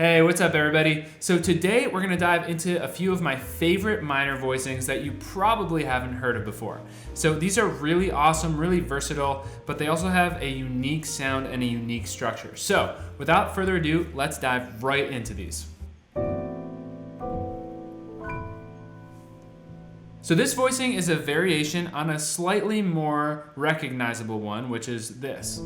Hey, what's up everybody? So today we're gonna dive into a few of my favorite minor voicings that you probably haven't heard of before. So these are really awesome, really versatile, but they also have a unique sound and a unique structure. So without further ado, let's dive right into these. So this voicing is a variation on a slightly more recognizable one, which is this.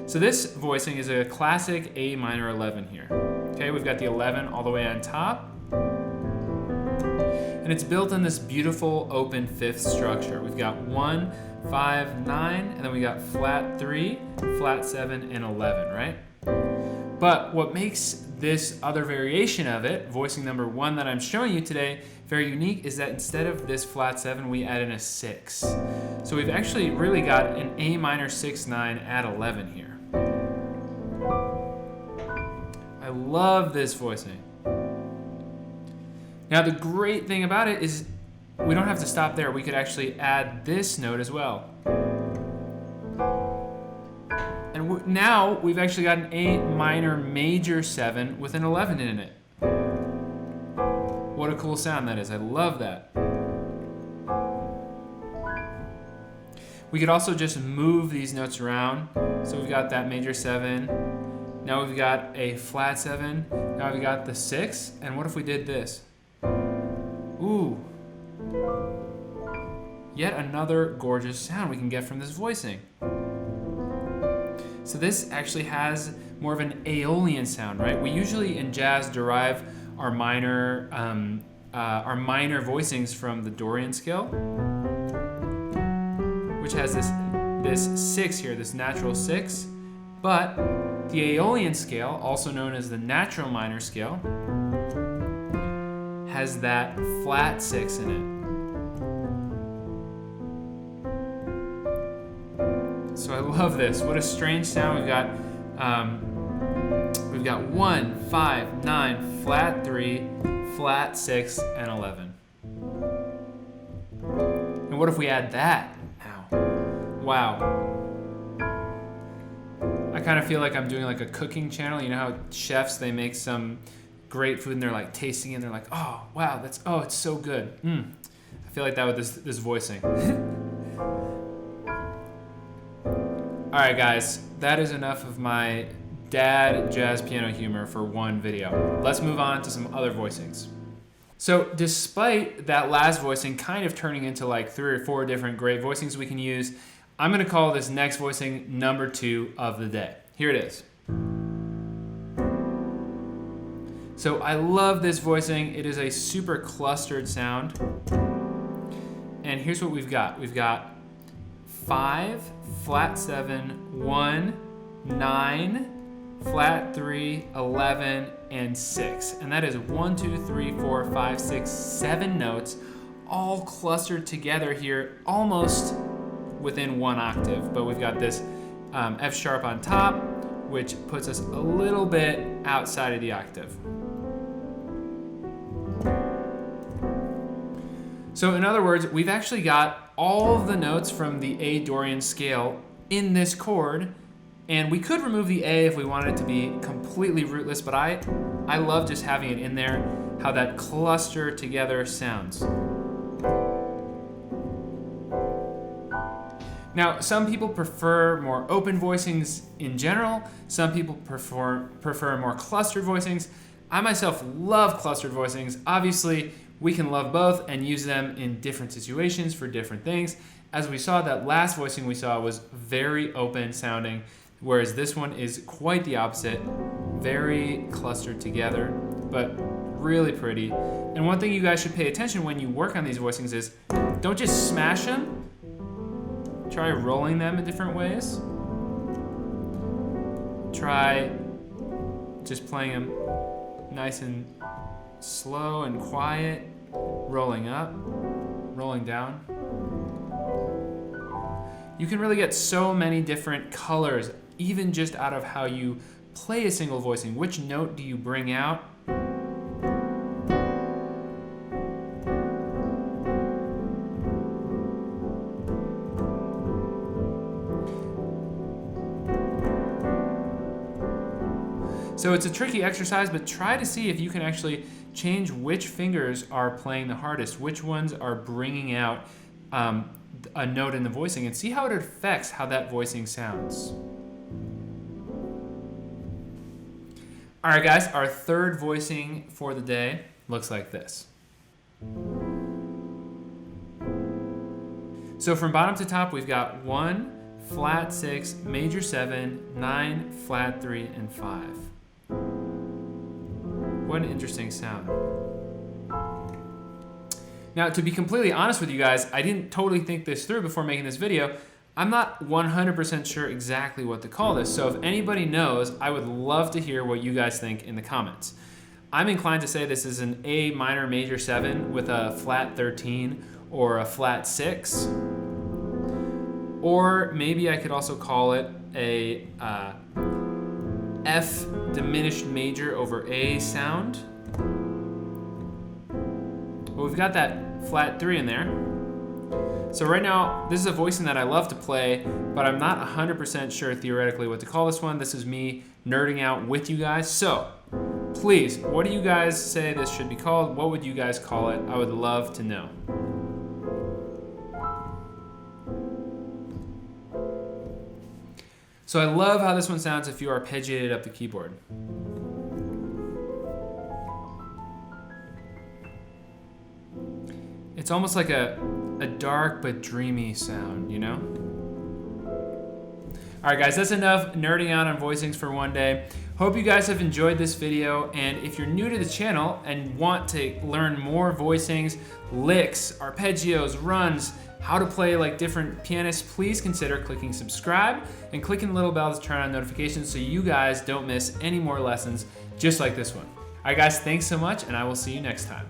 So this voicing is a classic A minor 11 here. Okay, we've got the 11 all the way on top. And it's built in this beautiful open fifth structure. We've got 1, 5, 9, and then we got flat 3, flat 7, and 11, right? But what makes this other variation of it, voicing number 1 that I'm showing you today, very unique is that instead of this flat 7, we add in a 6. So we've actually really got an A minor 6/9 at 11 here. I love this voicing. Now the great thing about it is we don't have to stop there. We could actually add this note as well. And now we've actually got an A minor major 7 with an 11 in it. What a cool sound that is. I love that. We could also just move these notes around. So we've got that major 7. Now we've got a flat 7. Now we've got the 6. And what if we did this? Ooh. Yet another gorgeous sound we can get from this voicing. So this actually has more of an Aeolian sound, right? We usually in jazz derive our minor voicings from the Dorian scale, which has this 6 here, this natural 6. But the Aeolian scale, also known as the natural minor scale, has that flat 6 in it. So I love this. What a strange sound. We've got 1, 5, 9, flat 3, flat 6, and 11. And what if we add that now? Wow. I kind of feel like I'm doing like a cooking channel. You know how chefs, they make some great food and they're like tasting it and they're like, oh, wow, it's so good. I feel like that with this voicing. All right, guys, that is enough of my dad jazz piano humor for one video. Let's move on to some other voicings. So despite that last voicing kind of turning into like 3 or 4 different great voicings we can use, I'm gonna call this next voicing number 2 of the day. Here it is. So I love this voicing. It is a super clustered sound. And here's what we've got. We've got 5, flat 7, 1, 9, flat 3, 11, and 6. And that is 1, 2, 3, 4, 5, 6, 7 notes all clustered together here, almost within 1 octave. But we've got this F sharp on top, which puts us a little bit outside of the octave. So in other words, we've actually got all of the notes from the A Dorian scale in this chord, and we could remove the A if we wanted it to be completely rootless, but I love just having it in there, how that cluster together sounds. Now, some people prefer more open voicings in general. Some people prefer more clustered voicings. I myself love clustered voicings. Obviously, we can love both and use them in different situations for different things. As we saw, that last voicing we saw was very open sounding, whereas this one is quite the opposite, very clustered together, but really pretty. And one thing you guys should pay attention when you work on these voicings is don't just smash them. Try rolling them in different ways. Try just playing them nice and slow and quiet, rolling up, rolling down. You can really get so many different colors, even just out of how you play a single voicing. Which note do you bring out? So it's a tricky exercise, but try to see if you can actually change which fingers are playing the hardest, which ones are bringing out a note in the voicing, and see how it affects how that voicing sounds. All right, guys, our third voicing for the day looks like this. So from bottom to top, we've got 1, flat 6, major 7, 9, flat 3, and 5. What an interesting sound. Now, to be completely honest with you guys, I didn't totally think this through before making this video. I'm not 100% sure exactly what to call this, so if anybody knows, I would love to hear what you guys think in the comments. I'm inclined to say this is an A minor major 7 with a flat 13 or a flat 6. Or maybe I could also call it a F diminished major over A sound. But we've got that flat 3 in there. So right now, this is a voicing that I love to play, but I'm not 100% sure theoretically what to call this one. This is me nerding out with you guys. So please, what do you guys say this should be called? What would you guys call it? I would love to know. So I love how this one sounds if you arpeggiated up the keyboard. It's almost like a dark but dreamy sound, you know? All right, guys, that's enough nerding out on voicings for one day. Hope you guys have enjoyed this video, and if you're new to the channel and want to learn more voicings, licks, arpeggios, runs, how to play like different pianists, please consider clicking subscribe and clicking the little bell to turn on notifications so you guys don't miss any more lessons just like this one. All right, guys, thanks so much, and I will see you next time.